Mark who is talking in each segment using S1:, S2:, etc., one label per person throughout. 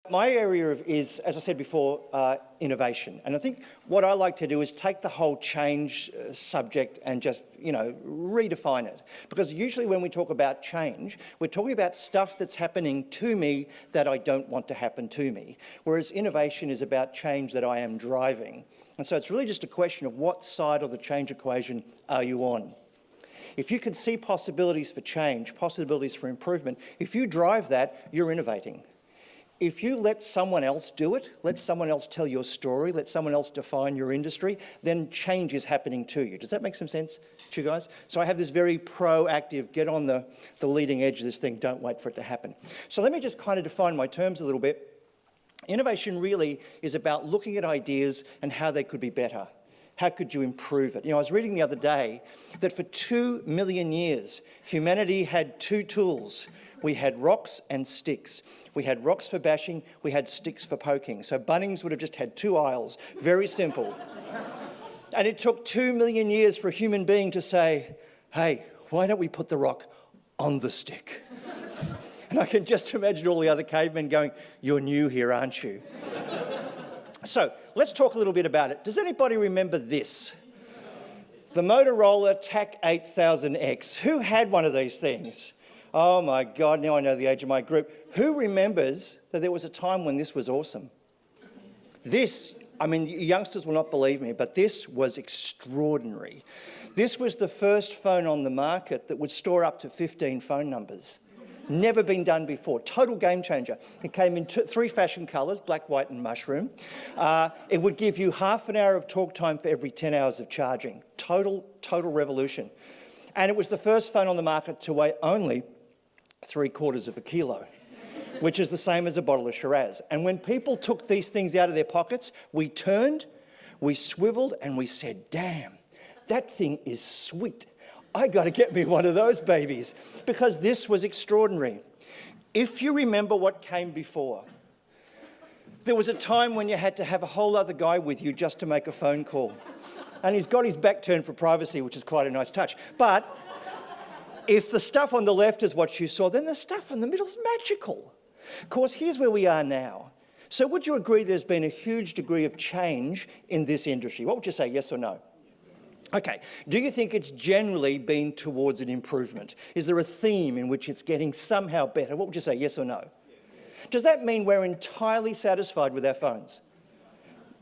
S1: My area is, as I said before, innovation. And I think what I like to do is take the whole change subject and just, redefine it. Because usually when we talk about change, we're talking about stuff that's happening to me that I don't want to happen to me. Whereas innovation is about change that I am driving. And so it's really just a question of what side of the change equation are you on? If you can see possibilities for change, possibilities for improvement, if you drive that, you're innovating. If you let someone else do it, let someone else tell your story, let someone else define your industry, then change is happening to you. Does that make some sense to you guys? So I have this very proactive, get on the leading edge of this thing, don't wait for it to happen. So let me just kind of define my terms a little bit. Innovation really is about looking at ideas and how they could be better. How could you improve it? I was reading the other day that for 2 million years, humanity had two tools. We had rocks and sticks. We had rocks for bashing, we had sticks for poking. So Bunnings would have just had two aisles, very simple. And it took 2 million years for a human being to say, hey, why don't we put the rock on the stick? And I can just imagine all the other cavemen going, you're new here, aren't you? So let's talk a little bit about it. Does anybody remember this? The Motorola TAC 8000X. Who had one of these things? Oh my God, now I know the age of my group. Who remembers that there was a time when this was awesome? This, youngsters will not believe me, but this was extraordinary. This was the first phone on the market that would store up to 15 phone numbers. Never been done before. Total game changer. It came in three fashion colours, black, white and mushroom. It would give you half an hour of talk time for every 10 hours of charging. Total revolution. And it was the first phone on the market to weigh only 3/4 of a kilo, which is the same as a bottle of Shiraz. And when people took these things out of their pockets, we turned, we swiveled and we said, damn, that thing is sweet. I got to get me one of those babies, because this was extraordinary. If you remember what came before, there was a time when you had to have a whole other guy with you just to make a phone call. And he's got his back turned for privacy, which is quite a nice touch. But if the stuff on the left is what you saw, then the stuff in the middle is magical. Of course, here's where we are now. So would you agree there's been a huge degree of change in this industry? What would you say, yes or no? Okay, do you think it's generally been towards an improvement? Is there a theme in which it's getting somehow better? What would you say, yes or no? Does that mean we're entirely satisfied with our phones?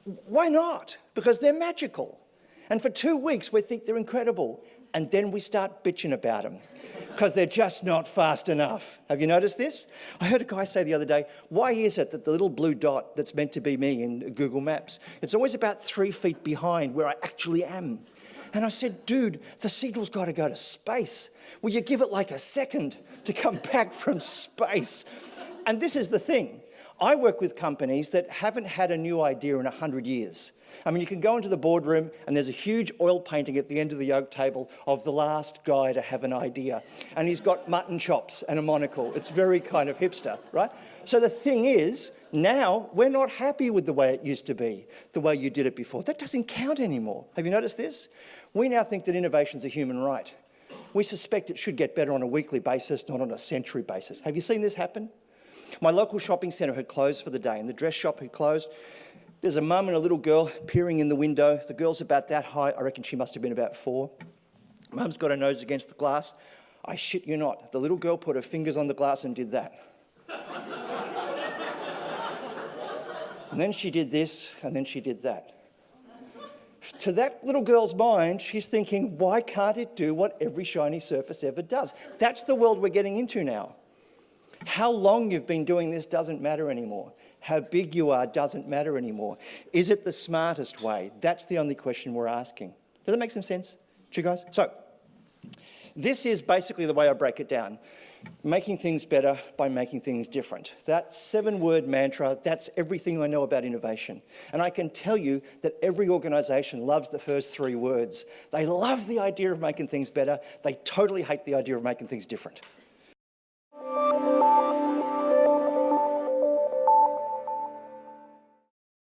S1: Why not? Because they're magical. And for 2 weeks we think they're incredible. And then we start bitching about them because they're just not fast enough. Have you noticed this? I heard a guy say the other day, why is it that the little blue dot that's meant to be me in Google Maps, it's always about 3 feet behind where I actually am? And I said, dude, the signal's got to go to space. Will you give it like a second to come back from space? And this is the thing. I work with companies that haven't had a new idea in 100 years. You can go into the boardroom and there's a huge oil painting at the end of the oak table of the last guy to have an idea. And he's got mutton chops and a monocle. It's very kind of hipster, right? So the thing is, now we're not happy with the way it used to be, the way you did it before. That doesn't count anymore. Have you noticed this? We now think that innovation's a human right. We suspect it should get better on a weekly basis, not on a century basis. Have you seen this happen? My local shopping centre had closed for the day and the dress shop had closed. There's a mum and a little girl peering in the window. The girl's about that high. I reckon she must have been about 4. Mum's got her nose against the glass. I shit you not. The little girl put her fingers on the glass and did that. And then she did this, and then she did that. To that little girl's mind, she's thinking, why can't it do what every shiny surface ever does? That's the world we're getting into now. How long you've been doing this doesn't matter anymore. How big you are doesn't matter anymore. Is it the smartest way? That's the only question we're asking. Does that make some sense to you guys? So, this is basically the way I break it down. Making things better by making things different. That 7-word mantra, that's everything I know about innovation. And I can tell you that every organisation loves the first 3 words. They love the idea of making things better. They totally hate the idea of making things different.